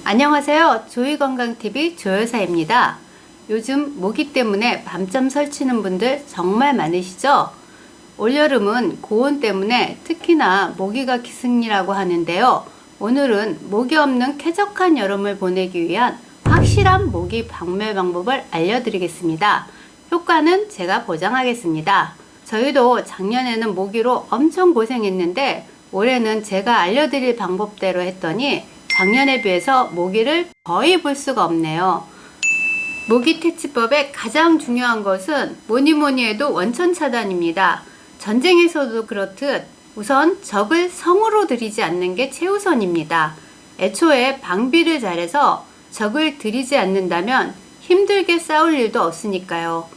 안녕하세요. 조이건강TV 조여사입니다. 요즘 모기 때문에 밤잠 설치는 분들 정말 많으시죠? 올여름은 고온 때문에 특히나 모기가 기승이라고 하는데요. 오늘은 모기 없는 쾌적한 여름을 보내기 위한 확실한 모기 박멸 방법을 알려드리겠습니다. 효과는 제가 보장하겠습니다. 저희도 작년에는 모기로 엄청 고생했는데 올해는 제가 알려드릴 방법대로 했더니 작년에 비해서 모기를 거의 볼 수가 없네요. 모기 퇴치법의 가장 중요한 것은 뭐니 해도 원천 차단입니다. 전쟁에서도 그렇듯 우선 적을 성으로 들이지 않는 게 최우선입니다. 애초에 방비를 잘해서 적을 들이지 않는다면 힘들게 싸울 일도 없으니까요.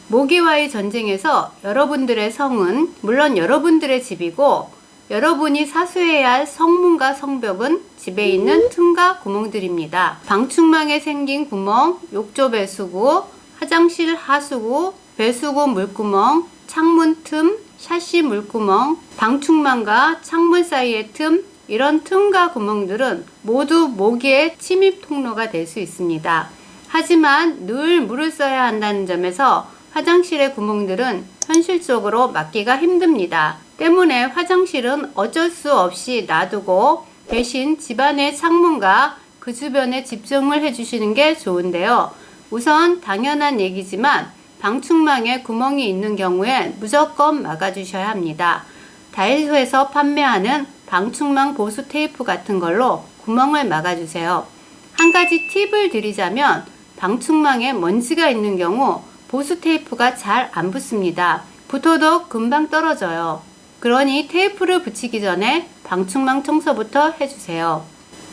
모기와의 전쟁에서 여러분들의 성은 물론 여러분들의 집이고 여러분이 사수해야 할 성문과 성벽은 집에 있는 틈과 구멍들입니다. 방충망에 생긴 구멍, 욕조 배수구, 화장실 하수구, 배수구 물구멍, 창문 틈, 샤시 물구멍, 방충망과 창문 사이의 틈, 이런 틈과 구멍들은 모두 모기의 침입 통로가 될 수 있습니다. 하지만 늘 물을 써야 한다는 점에서 화장실의 구멍들은 현실적으로 막기가 힘듭니다. 때문에 화장실은 어쩔 수 없이 놔두고 대신 집안의 창문과 그 주변에 집중을 해주시는 게 좋은데요. 우선 당연한 얘기지만 방충망에 구멍이 있는 경우엔 무조건 막아주셔야 합니다. 다이소에서 판매하는 방충망 보수 테이프 같은 걸로 구멍을 막아주세요. 한 가지 팁을 드리자면 방충망에 먼지가 있는 경우 보수 테이프가 잘 안 붙습니다. 붙어도 금방 떨어져요. 그러니 테이프를 붙이기 전에 방충망 청소부터 해주세요.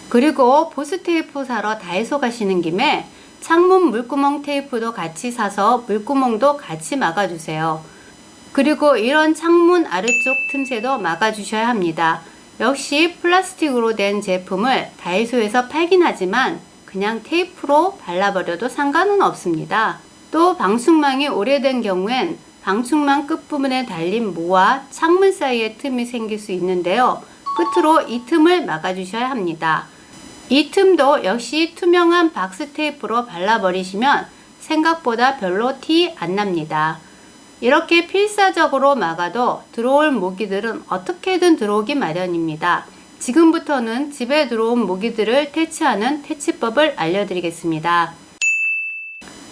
그리고 보수 테이프 사러 다이소 가시는 김에 창문 물구멍 테이프도 같이 사서 물구멍도 같이 막아주세요. 그리고 이런 창문 아래쪽 틈새도 막아주셔야 합니다. 역시 플라스틱으로 된 제품을 다이소에서 팔긴 하지만 그냥 테이프로 발라버려도 상관은 없습니다. 또 방충망이 오래된 경우엔 방충망 끝부분에 달린 모와 창문 사이에 틈이 생길 수 있는데요. 끝으로 이 틈을 막아주셔야 합니다. 이 틈도 역시 투명한 박스 테이프로 발라버리시면 생각보다 별로 티 안 납니다. 이렇게 필사적으로 막아도 들어올 모기들은 어떻게든 들어오기 마련입니다. 지금부터는 집에 들어온 모기들을 퇴치하는 퇴치법을 알려드리겠습니다.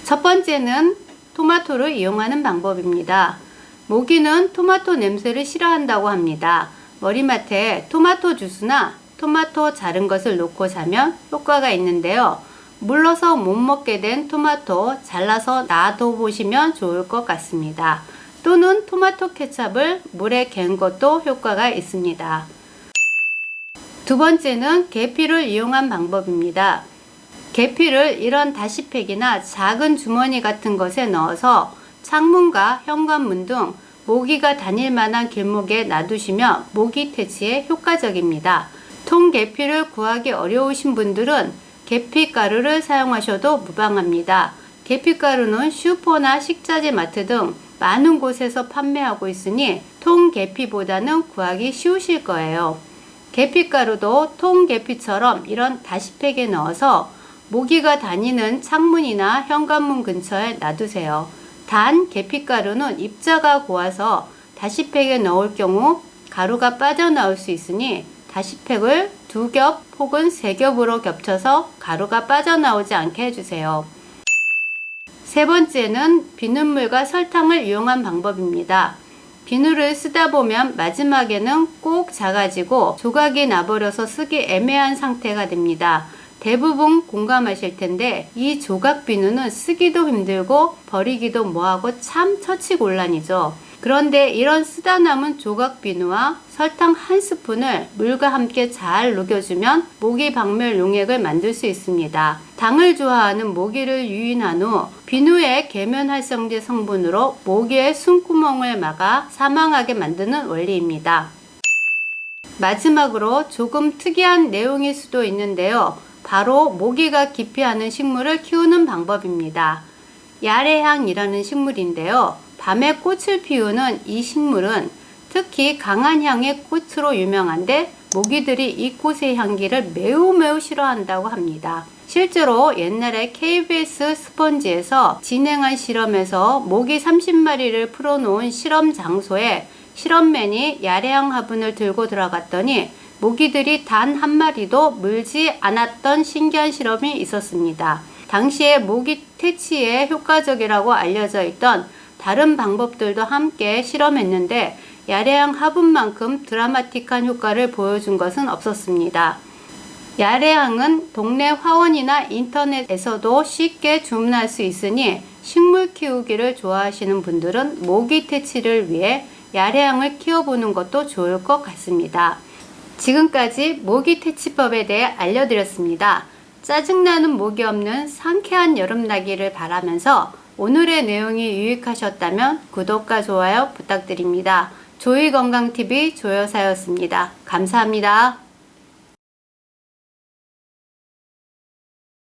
첫 번째는 토마토를 이용하는 방법입니다. 모기는 토마토 냄새를 싫어한다고 합니다. 머리맡에 토마토 주스나 토마토 자른 것을 놓고 자면 효과가 있는데요. 물러서 못 먹게 된 토마토 잘라서 놔둬보시면 좋을 것 같습니다. 또는 토마토 케첩을 물에 갠 것도 효과가 있습니다. 두 번째는 계피를 이용한 방법입니다. 계피를 이런 다시팩이나 작은 주머니 같은 것에 넣어서 창문과 현관문 등 모기가 다닐 만한 길목에 놔두시면 모기 퇴치에 효과적입니다. 통 계피를 구하기 어려우신 분들은 계피가루를 사용하셔도 무방합니다. 계피가루는 슈퍼나 식자재 마트 등 많은 곳에서 판매하고 있으니 통 계피보다는 구하기 쉬우실 거예요. 계피가루도 통 계피처럼 이런 다시팩에 넣어서 모기가 다니는 창문이나 현관문 근처에 놔두세요. 단 계피가루는 입자가 고와서 다시팩에 넣을 경우 가루가 빠져나올 수 있으니 다시팩을 2겹 혹은 3겹으로 겹쳐서 가루가 빠져나오지 않게 해주세요. 세 번째는 비눗물과 설탕을 이용한 방법입니다. 비누를 쓰다 보면 마지막에는 꼭 작아지고 조각이 나버려서 쓰기 애매한 상태가 됩니다. 대부분 공감하실 텐데 이 조각 비누는 쓰기도 힘들고 버리기도 뭐하고 참 처치곤란이죠. 그런데 이런 쓰다 남은 조각 비누와 설탕 한 스푼을 물과 함께 잘 녹여주면 모기 박멸 용액을 만들 수 있습니다. 당을 좋아하는 모기를 유인한 후 비누의 계면 활성제 성분으로 모기의 숨구멍을 막아 사망하게 만드는 원리입니다. 마지막으로 조금 특이한 내용일 수도 있는데요. 바로 모기가 기피하는 식물을 키우는 방법입니다. 야레향이라는 식물인데요. 밤에 꽃을 피우는 이 식물은 특히 강한 향의 꽃으로 유명한데 모기들이 이꽃의 향기를 매우 싫어한다고 합니다. 실제로 옛날에 KBS 스펀지에서 진행한 실험에서 모기 30마리를 풀어놓은 실험 장소에 실험맨이 야래향 화분을 들고 들어갔더니 모기들이 단 한 마리도 물지 않았던 신기한 실험이 있었습니다. 당시에 모기 퇴치에 효과적이라고 알려져 있던 다른 방법들도 함께 실험했는데 야래향 화분만큼 드라마틱한 효과를 보여준 것은 없었습니다. 야래향은 동네 화원이나 인터넷에서도 쉽게 주문할 수 있으니 식물 키우기를 좋아하시는 분들은 모기 퇴치를 위해 야래향을 키워보는 것도 좋을 것 같습니다. 지금까지 모기 퇴치법에 대해 알려드렸습니다. 짜증나는 모기 없는 상쾌한 여름나기를 바라면서 오늘의 내용이 유익하셨다면 구독과 좋아요 부탁드립니다. 조이건강TV 조여사였습니다. 감사합니다.